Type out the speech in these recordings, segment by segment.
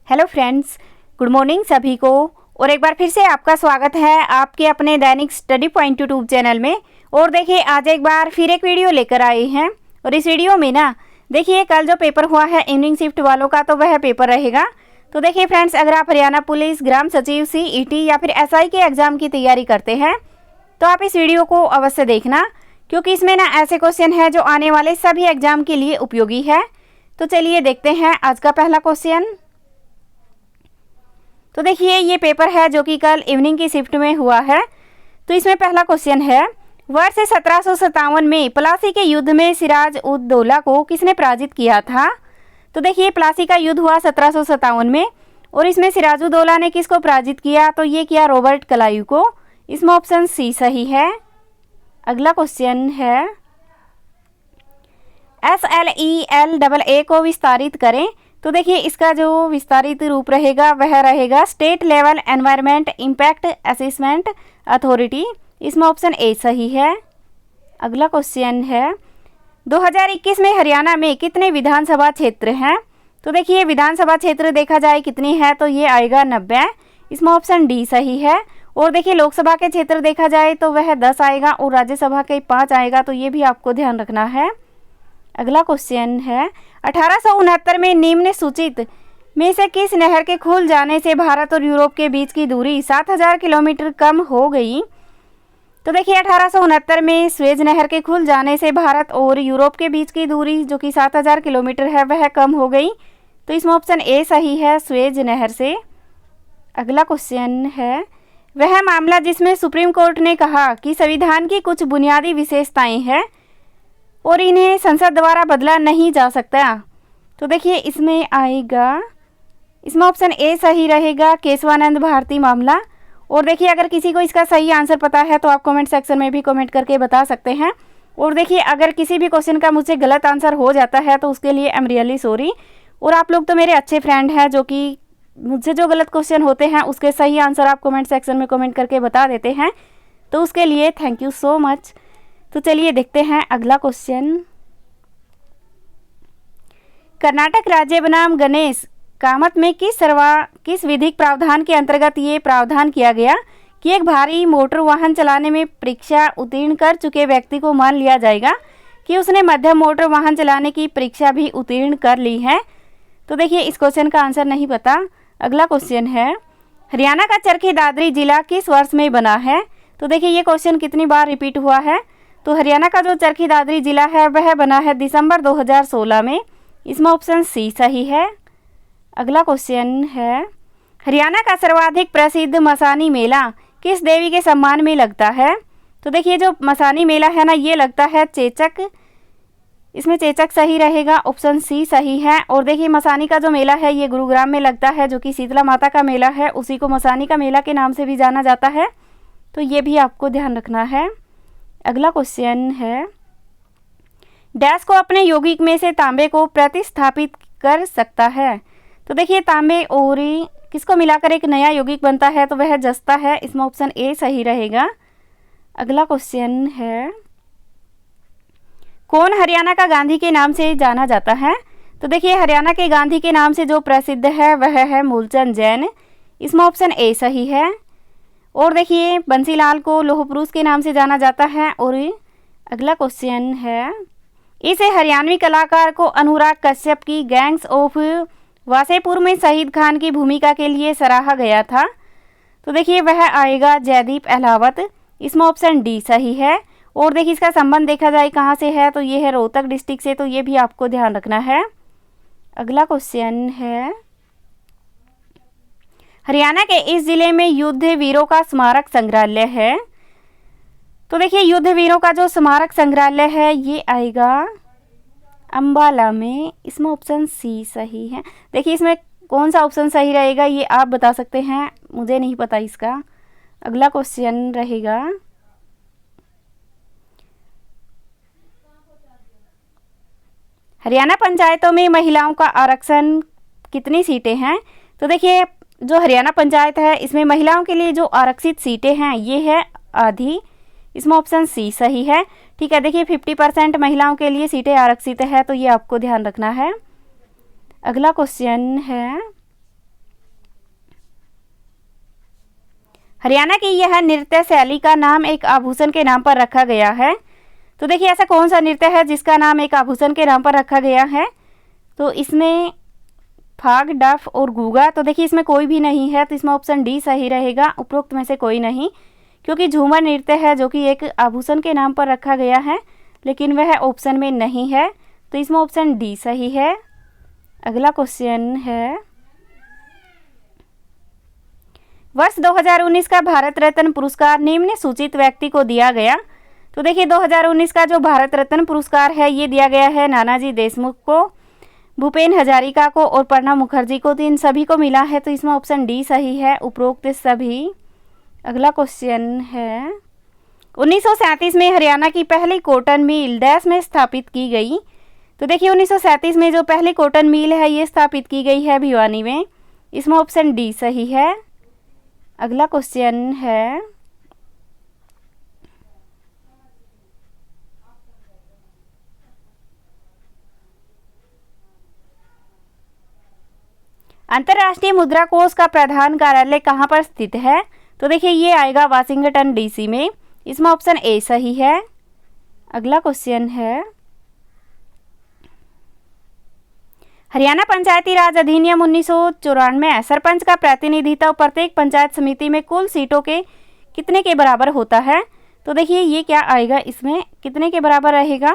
Hello friends, good morning सभी को। और एक बार फिर से आपका स्वागत है आपके अपने दैनिक स्टडी पॉइंट यूट्यूब चैनल में। और देखिए आज एक बार फिर एक वीडियो लेकर आए हैं। और इस वीडियो में ना देखिए कल जो पेपर हुआ है इवनिंग शिफ्ट वालों का, तो वह पेपर रहेगा। तो देखिए फ्रेंड्स, अगर आप हरियाणा पुलिस, ग्राम सचिव, सीईटी या फिर एसआई के एग्ज़ाम की तैयारी करते हैं तो आप इस वीडियो को अवश्य देखना, क्योंकि इसमें ना ऐसे क्वेश्चन है जो आने वाले सभी एग्जाम के लिए उपयोगी है। तो चलिए देखते हैं आज का पहला क्वेश्चन। तो देखिए ये पेपर है जो कि कल इवनिंग की शिफ्ट में हुआ है। तो इसमें पहला क्वेश्चन है, वर्ष 1757 में प्लासी के युद्ध में सिराज उद दौला को किसने पराजित किया था? तो देखिए प्लासी का युद्ध हुआ 1757 में और इसमें सिराजुद्दौला ने किसको पराजित किया? तो ये किया रॉबर्ट क्लाइव को। इसमें ऑप्शन सी सही है। अगला क्वेश्चन है, SLELAA को विस्तारित करें। तो देखिए इसका जो विस्तारित रूप रहेगा वह रहेगा state level environment impact assessment authority. इसमें ऑप्शन ए सही है। अगला क्वेश्चन है, 2021 में हरियाणा में कितने विधानसभा क्षेत्र हैं? तो देखिए विधानसभा क्षेत्र देखा जाए कितनी है, तो ये आएगा 90। इसमें ऑप्शन डी सही है। और देखिए लोकसभा के क्षेत्र देखा जाए तो वह 10 आएगा और राज्यसभा के 5 आएगा, तो ये भी आपको ध्यान रखना है। अगला क्वेश्चन है, 1869 में निम्न सूचित में से किस नहर के खुल जाने से भारत और यूरोप के बीच की दूरी 7000 किलोमीटर कम हो गई? तो देखिए 1869 में स्वेज नहर के खुल जाने से भारत और यूरोप के बीच की दूरी जो कि 7000 किलोमीटर है वह कम हो गई। तो इसमें ऑप्शन ए सही है, स्वेज नहर से। अगला क्वेश्चन है, वह मामला जिसमें सुप्रीम कोर्ट ने कहा कि संविधान की कुछ बुनियादी विशेषताएं हैं और इन्हें संसद द्वारा बदला नहीं जा सकता। तो देखिए इसमें आएगा, इसमें ऑप्शन ए सही रहेगा, केशवानंद भारती मामला। और देखिए अगर किसी को इसका सही आंसर पता है तो आप कमेंट सेक्शन में भी कमेंट करके बता सकते हैं। और देखिए अगर किसी भी क्वेश्चन का मुझसे गलत आंसर हो जाता है तो उसके लिए आई एम रियली सॉरी। और आप लोग तो मेरे अच्छे फ्रेंड हैं जो कि मुझसे जो गलत क्वेश्चन होते हैं उसके सही आंसर आप कमेंट सेक्शन में कमेंट करके बता देते हैं, तो उसके लिए थैंक यू सो मच। तो चलिए देखते हैं अगला क्वेश्चन। कर्नाटक राज्य बनाम गणेश कामत में किस विधिक प्रावधान के अंतर्गत ये प्रावधान किया गया कि एक भारी मोटर वाहन चलाने में परीक्षा उत्तीर्ण कर चुके व्यक्ति को मान लिया जाएगा कि उसने मध्यम मोटर वाहन चलाने की परीक्षा भी उत्तीर्ण कर ली है? तो देखिए इस क्वेश्चन का आंसर नहीं पता। अगला क्वेश्चन है, हरियाणा का चरखी दादरी जिला किस वर्ष में बना है? तो देखिए ये क्वेश्चन कितनी बार रिपीट हुआ है। तो हरियाणा का जो चरखी दादरी जिला है वह बना है दिसंबर 2016 में। इसमें ऑप्शन सी सही है। अगला क्वेश्चन है, हरियाणा का सर्वाधिक प्रसिद्ध मसानी मेला किस देवी के सम्मान में लगता है? तो देखिए जो मसानी मेला है ना ये लगता है चेचक। इसमें चेचक सही रहेगा, ऑप्शन सी सही है। और देखिए मसानी का जो मेला है ये गुरुग्राम में लगता है, जो कि शीतला माता का मेला है, उसी को मसानी का मेला के नाम से भी जाना जाता है। तो ये भी आपको ध्यान रखना है। अगला क्वेश्चन है, डैश को अपने यौगिक में से तांबे को प्रतिस्थापित कर सकता है? तो देखिए तांबे और किसको मिलाकर एक नया यौगिक बनता है, तो वह जस्ता है। इसमें ऑप्शन ए सही रहेगा। अगला क्वेश्चन है, कौन हरियाणा का गांधी के नाम से जाना जाता है? तो देखिए हरियाणा के गांधी के नाम से जो प्रसिद्ध है वह है मूलचंद जैन। इसमें ऑप्शन ए सही है। और देखिए बंसीलाल को लौह पुरुष के नाम से जाना जाता है। और अगला क्वेश्चन है, इसे हरियाणवी कलाकार को अनुराग कश्यप की गैंग्स ऑफ वासेपुर में शहीद खान की भूमिका के लिए सराहा गया था। तो देखिए वह आएगा जयदीप अहलावत। इसमें ऑप्शन डी सही है। और देखिए इसका संबंध देखा जाए कहाँ से है, तो ये है रोहतक डिस्ट्रिक्ट से, तो ये भी आपको ध्यान रखना है। अगला क्वेश्चन है, हरियाणा के इस जिले में युद्ध वीरों का स्मारक संग्रहालय है? तो देखिए युद्ध वीरों का जो स्मारक संग्रहालय है ये आएगा अंबाला में। इसमें ऑप्शन सी सही है। देखिए इसमें कौन सा ऑप्शन सही रहेगा ये आप बता सकते हैं, मुझे नहीं पता इसका। अगला क्वेश्चन रहेगा, हरियाणा पंचायतों में महिलाओं का आरक्षण कितनी सीटें हैं? तो देखिए जो हरियाणा पंचायत है इसमें महिलाओं के लिए जो आरक्षित सीटें हैं ये है आधी। इसमें ऑप्शन सी सही है। ठीक है, देखिए 50% महिलाओं के लिए सीटें आरक्षित है, तो ये आपको ध्यान रखना है। अगला क्वेश्चन है, हरियाणा की यह नृत्य शैली का नाम एक आभूषण के नाम पर रखा गया है। तो देखिए ऐसा कौन सा नृत्य है जिसका नाम एक आभूषण के नाम पर रखा गया है? तो इसमें फाग, डफ और गूगा। तो देखिए इसमें कोई भी नहीं है, तो इसमें ऑप्शन डी सही रहेगा, उपरोक्त में से कोई नहीं, क्योंकि झूमर नृत्य है जो कि एक आभूषण के नाम पर रखा गया है, लेकिन वह ऑप्शन में नहीं है, तो इसमें ऑप्शन डी सही है। अगला क्वेश्चन है, वर्ष 2019 का भारत रत्न पुरस्कार निम्न सूचित व्यक्ति को दिया गया। तो देखिए 2019 का जो भारत रत्न पुरस्कार है ये दिया गया है नानाजी देशमुख को, भूपेन हजारिका को और प्रणब मुखर्जी को। तो इन सभी को मिला है, तो इसमें ऑप्शन डी सही है, उपरोक्त सभी। अगला क्वेश्चन है, 1937 में हरियाणा की पहली कॉटन मिल डैश में स्थापित की गई। तो देखिए 1937 में जो पहली कॉटन मिल है ये स्थापित की गई है भिवानी में, इसमें ऑप्शन डी सही है। अगला क्वेश्चन है, अंतर्राष्ट्रीय मुद्रा कोष का प्रधान कार्यालय कहाँ पर स्थित है? तो देखिए ये आएगा वाशिंगटन डीसी में, इसमें ऑप्शन ए सही है। अगला क्वेश्चन है, हरियाणा पंचायती राज अधिनियम 1994 सरपंच का प्रतिनिधित्व प्रत्येक पंचायत समिति में कुल सीटों के कितने के बराबर होता है? तो देखिए ये क्या आएगा, इसमें कितने के बराबर रहेगा?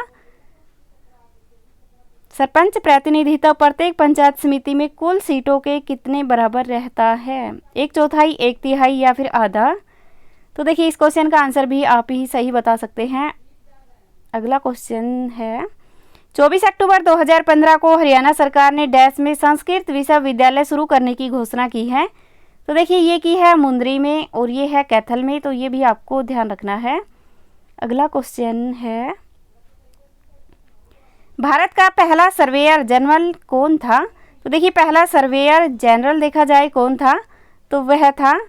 सरपंच प्रतिनिधित्व प्रत्येक पंचायत समिति में कुल सीटों के कितने बराबर रहता है? 1/4, 1/3 या फिर आधा? तो देखिए इस क्वेश्चन का आंसर भी आप ही सही बता सकते हैं। अगला क्वेश्चन है, 24 अक्टूबर 2015 को हरियाणा सरकार ने डैश में संस्कृत विश्वविद्यालय शुरू करने की घोषणा की है। तो देखिए ये की है मुंद्री में और ये है कैथल में, तो ये भी आपको ध्यान रखना है। अगला क्वेश्चन है, भारत का पहला सर्वेयर जनरल कौन था? तो देखिए पहला सर्वेयर जनरल देखा जाए कौन था, तो वह था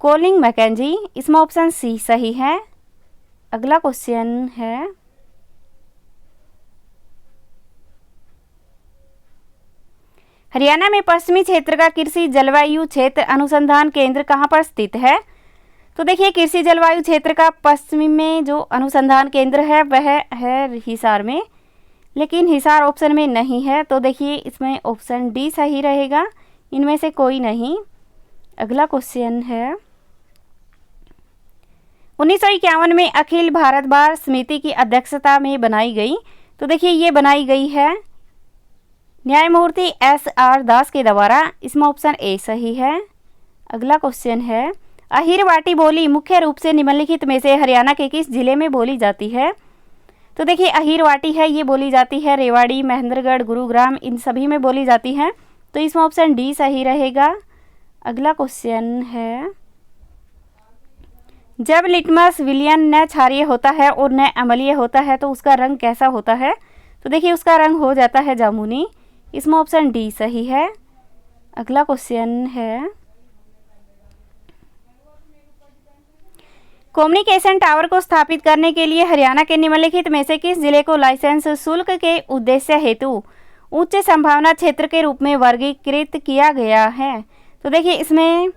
कोलिंग मैकेंजी, इसमें ऑप्शन सी सही है। अगला क्वेश्चन है, हरियाणा में पश्चिमी क्षेत्र का कृषि जलवायु क्षेत्र अनुसंधान केंद्र कहाँ पर स्थित है? तो देखिए कृषि जलवायु क्षेत्र का पश्चिमी में जो अनुसंधान केंद्र है वह है हिसार में, लेकिन हिसार ऑप्शन में नहीं है, तो देखिए इसमें ऑप्शन डी सही रहेगा, इनमें से कोई नहीं। अगला क्वेश्चन है, 1951 में अखिल भारत बार समिति की अध्यक्षता में बनाई गई। तो देखिए ये बनाई गई है न्यायमूर्ति SR दास के द्वारा, इसमें ऑप्शन ए सही है। अगला क्वेश्चन है, अहिरवाटी बोली मुख्य रूप से निम्नलिखित में से हरियाणा के किस जिले में बोली जाती है? तो देखिए अहिरवाटी है ये बोली जाती है रेवाड़ी, महेंद्रगढ़, गुरुग्राम, इन सभी में बोली जाती है, तो इसमें ऑप्शन डी सही रहेगा। अगला क्वेश्चन है, जब लिटमस विलयन न क्षारीय होता है और न अम्लीय होता है तो उसका रंग कैसा होता है? तो देखिए उसका रंग हो जाता है जामुनी, इसमें ऑप्शन डी सही है। अगला क्वेश्चन है, कम्युनिकेशन टावर को स्थापित करने के लिए हरियाणा के निम्नलिखित में से किस जिले को लाइसेंस शुल्क के उद्देश्य हेतु उच्च संभावना क्षेत्र के रूप में वर्गीकृत किया गया है? तो देखिए इसमें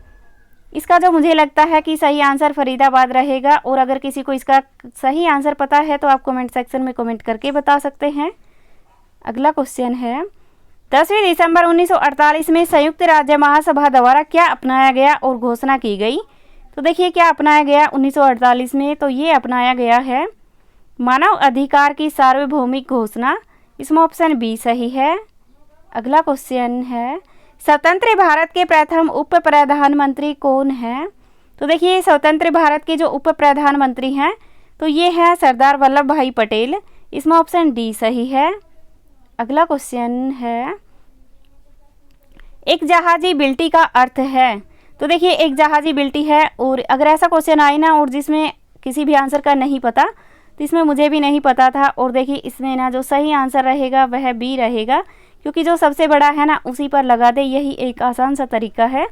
इसका जो मुझे लगता है कि सही आंसर फरीदाबाद रहेगा, और अगर किसी को इसका सही आंसर पता है तो आप कमेंट सेक्शन में कमेंट करके बता सकते हैं। अगला क्वेश्चन है, 10 दिसंबर 1948 में संयुक्त राज्य महासभा द्वारा क्या अपनाया गया और घोषणा की गई? तो देखिए क्या अपनाया गया 1948 में, तो ये अपनाया गया है मानव अधिकार की सार्वभौमिक घोषणा, इसमें ऑप्शन बी सही है। अगला क्वेश्चन है, स्वतंत्र भारत के प्रथम उप प्रधानमंत्री कौन हैं? तो देखिए स्वतंत्र भारत के जो उप प्रधानमंत्री हैं तो ये हैं सरदार वल्लभ भाई पटेल, इसमें ऑप्शन डी सही है। अगला क्वेश्चन है, एक जहाजी बिल्टी का अर्थ है? तो देखिए एक जहाजी बिल्टी है, और अगर ऐसा क्वेश्चन आए ना और जिसमें किसी भी आंसर का नहीं पता, तो इसमें मुझे भी नहीं पता था, और देखिए इसमें ना जो सही आंसर रहेगा वह बी रहेगा, क्योंकि जो सबसे बड़ा है ना उसी पर लगा दे, यही एक आसान सा तरीका है।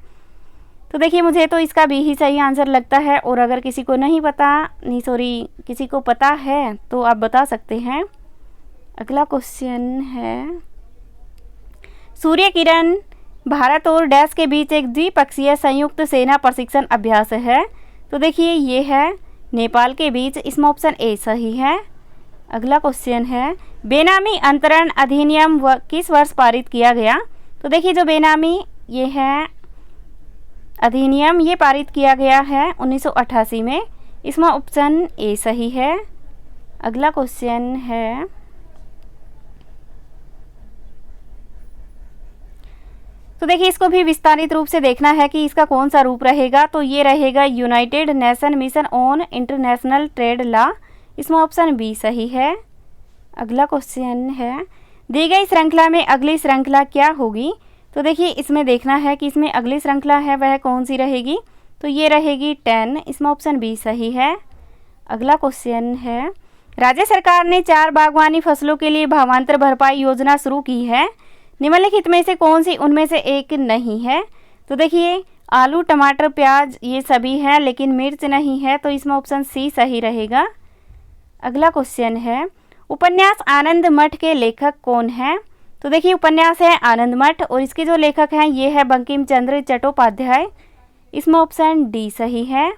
तो देखिए मुझे तो इसका बी ही सही आंसर लगता है, और अगर किसी को नहीं पता, नहीं सॉरी किसी को पता है तो आप बता सकते हैं। अगला क्वेश्चन है, सूर्य किरण भारत और डैश के बीच एक द्विपक्षीय संयुक्त सेना प्रशिक्षण अभ्यास है। तो देखिए ये है नेपाल के बीच, इसमें ऑप्शन ए सही है। अगला क्वेश्चन है बेनामी अंतरण अधिनियम किस वर्ष पारित किया गया। तो देखिए जो बेनामी ये है अधिनियम ये पारित किया गया है 1988 में, इसमें ऑप्शन ए सही है। अगला क्वेश्चन है तो देखिए इसको भी विस्तारित रूप से देखना है कि इसका कौन सा रूप रहेगा। तो ये रहेगा United nation mission on international trade law, इसमें ऑप्शन बी सही है। अगला क्वेश्चन है दी गई श्रृंखला में अगली श्रृंखला क्या होगी। तो देखिए इसमें देखना है कि इसमें अगली श्रृंखला है वह कौन सी रहेगी। तो ये रहेगी 10, इसमें ऑप्शन बी सही है। अगला क्वेश्चन है राज्य सरकार ने 4 बागवानी फसलों के लिए भावांतर भरपाई योजना शुरू की है, निम्नलिखित में से कौन सी उनमें से एक नहीं है। तो देखिए आलू टमाटर प्याज ये सभी हैं लेकिन मिर्च नहीं है, तो इसमें ऑप्शन सी सही रहेगा। अगला क्वेश्चन है उपन्यास आनंद मठ के लेखक कौन हैं। तो देखिए उपन्यास है आनंद मठ और इसके जो लेखक हैं ये है बंकिम चंद्र चट्टोपाध्याय, इसमें ऑप्शन डी सही है।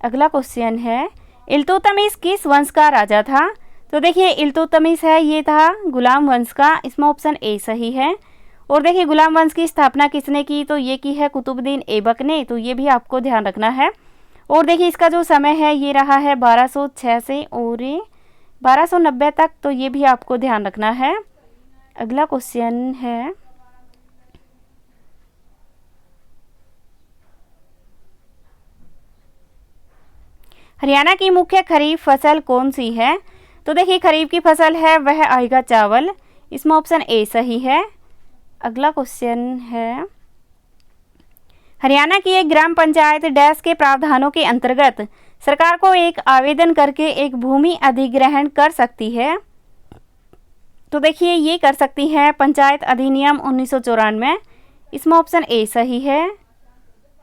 अगला क्वेश्चन है इल्तुतमिश किस वंश का राजा था। तो देखिए इल्तुतमिश है ये था गुलाम वंश का, इसमें ऑप्शन ए सही है। और देखिए गुलाम वंश की स्थापना किसने की। तो ये की है कुतुबुद्दीन ऐबक ने, तो ये भी आपको ध्यान रखना है। और देखिए इसका जो समय है ये रहा है 1206 से और 1290 तक, तो ये भी आपको ध्यान रखना है। अगला क्वेश्चन है हरियाणा की मुख्य खरीफ फसल कौन सी है। तो देखिए खरीफ की फसल है वह आएगा चावल, इसमें ऑप्शन ए सही है। अगला क्वेश्चन है हरियाणा की एक ग्राम पंचायत डैश के प्रावधानों के अंतर्गत सरकार को एक आवेदन करके एक भूमि अधिग्रहण कर सकती है। तो देखिए ये कर सकती है पंचायत अधिनियम 1994, इसमें ऑप्शन ए सही है।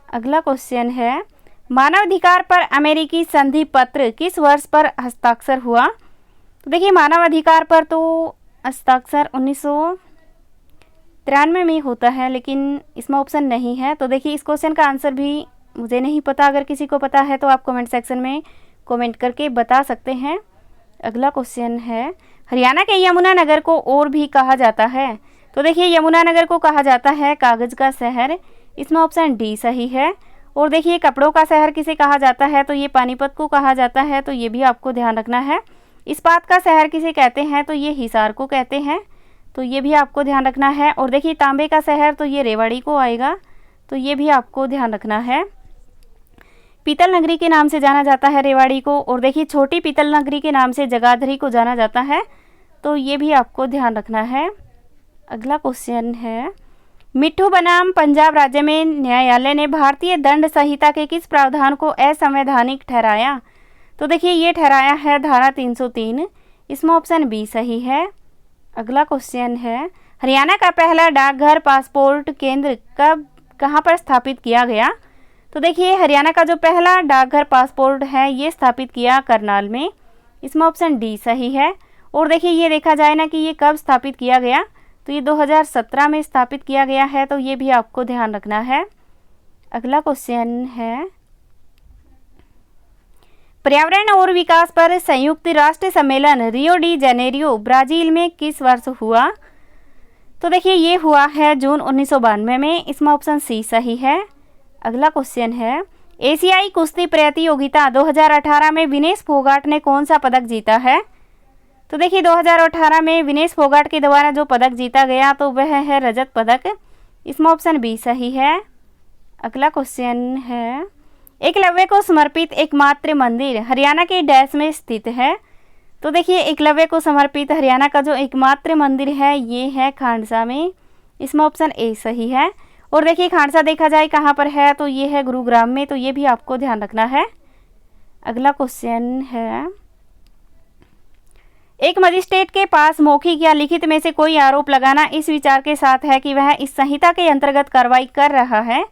अगला क्वेश्चन है मानवाधिकार पर अमेरिकी संधि पत्र किस वर्ष पर हस्ताक्षर हुआ। तो देखिए मानवाधिकार पर तो हस्ताक्षर 1993 में होता है, लेकिन इसमें ऑप्शन नहीं है। तो देखिए इस क्वेश्चन का आंसर भी मुझे नहीं पता, अगर किसी को पता है तो आप कमेंट सेक्शन में कमेंट करके बता सकते हैं। अगला क्वेश्चन है हरियाणा के यमुनानगर को और भी कहा जाता है। तो देखिए यमुनानगर को कहा जाता है कागज का शहर, इसमें ऑप्शन डी सही है। और देखिए कपड़ों का शहर किसे कहा जाता है। तो ये पानीपत को कहा जाता है, तो ये भी आपको ध्यान रखना है। इस्पात का शहर किसे कहते हैं। तो ये हिसार को कहते हैं, तो ये भी आपको ध्यान रखना है। और देखिए तांबे का शहर तो ये रेवाड़ी को आएगा, तो ये भी आपको ध्यान रखना है। पीतल नगरी के नाम से जाना जाता है रेवाड़ी को। और देखिए छोटी पीतल नगरी के नाम से जगाधरी को जाना जाता है, तो ये भी आपको ध्यान रखना है। अगला क्वेश्चन है मिट्ठू बनाम पंजाब राज्य में न्यायालय ने भारतीय दंड संहिता के किस प्रावधान को असंवैधानिक ठहराया। तो देखिए ये ठहराया है धारा 303, इसमें ऑप्शन बी सही है। अगला क्वेश्चन है हरियाणा का पहला डाकघर पासपोर्ट केंद्र कहाँ पर स्थापित किया गया। तो देखिए हरियाणा का जो पहला डाकघर पासपोर्ट है ये स्थापित किया करनाल में, इसमें ऑप्शन डी सही है। और देखिए ये देखा जाए ना कि ये कब स्थापित किया गया, तो ये 2017 में स्थापित किया गया है, तो ये भी आपको ध्यान रखना है। अगला क्वेश्चन है पर्यावरण और विकास पर संयुक्त राष्ट्र सम्मेलन रियो डी जेनेरियो ब्राजील में किस वर्ष हुआ। तो देखिए ये हुआ है जून 1992 में, इसमें ऑप्शन सी सही है। अगला क्वेश्चन है एशियाई कुश्ती प्रतियोगिता 2018 में विनेश फोगाट ने कौन सा पदक जीता है। तो देखिए 2018 में विनेश फोगाट के द्वारा जो पदक जीता गया तो वह है रजत पदक, इसमें ऑप्शन बी सही है। अगला क्वेश्चन है एकलव्य को समर्पित एकमात्र मंदिर हरियाणा के डैश में स्थित है। तो देखिए एकलव्य को समर्पित हरियाणा का जो एकमात्र मंदिर है ये है खांडसा में, इसमें ऑप्शन ए सही है। और देखिए खांडसा देखा जाए कहाँ पर है, तो ये है गुरुग्राम में, तो ये भी आपको ध्यान रखना है। अगला क्वेश्चन है एक मजिस्ट्रेट के पास मौखिक या लिखित में से कोई आरोप लगाना इस विचार के साथ है कि वह इस संहिता के अंतर्गत कार्रवाई कर रहा है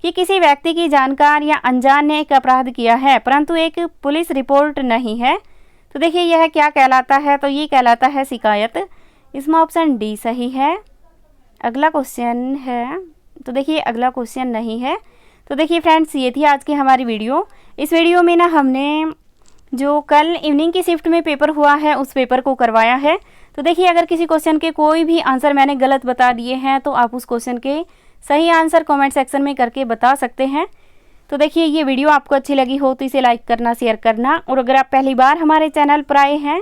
कि किसी व्यक्ति की जानकार या अनजान ने एक अपराध किया है परंतु एक पुलिस रिपोर्ट नहीं है। तो देखिए यह क्या कहलाता है, तो ये कहलाता है शिकायत, इसमें ऑप्शन डी सही है। अगला क्वेश्चन है तो देखिए अगला क्वेश्चन नहीं है। तो देखिए फ्रेंड्स, ये थी आज की हमारी वीडियो। इस वीडियो में ना हमने जो कल इवनिंग की शिफ्ट में पेपर हुआ है उस पेपर को करवाया है। तो देखिए अगर किसी क्वेश्चन के कोई भी आंसर मैंने गलत बता दिए हैं तो आप उस क्वेश्चन के सही आंसर कमेंट सेक्शन में करके बता सकते हैं। तो देखिए ये वीडियो आपको अच्छी लगी हो तो इसे लाइक करना, शेयर करना, और अगर आप पहली बार हमारे चैनल पर आए हैं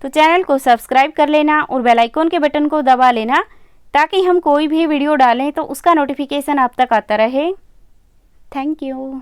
तो चैनल को सब्सक्राइब कर लेना और बेल आइकन के बटन को दबा लेना, ताकि हम कोई भी वीडियो डालें तो उसका नोटिफिकेशन आप तक आता रहे। Thank you.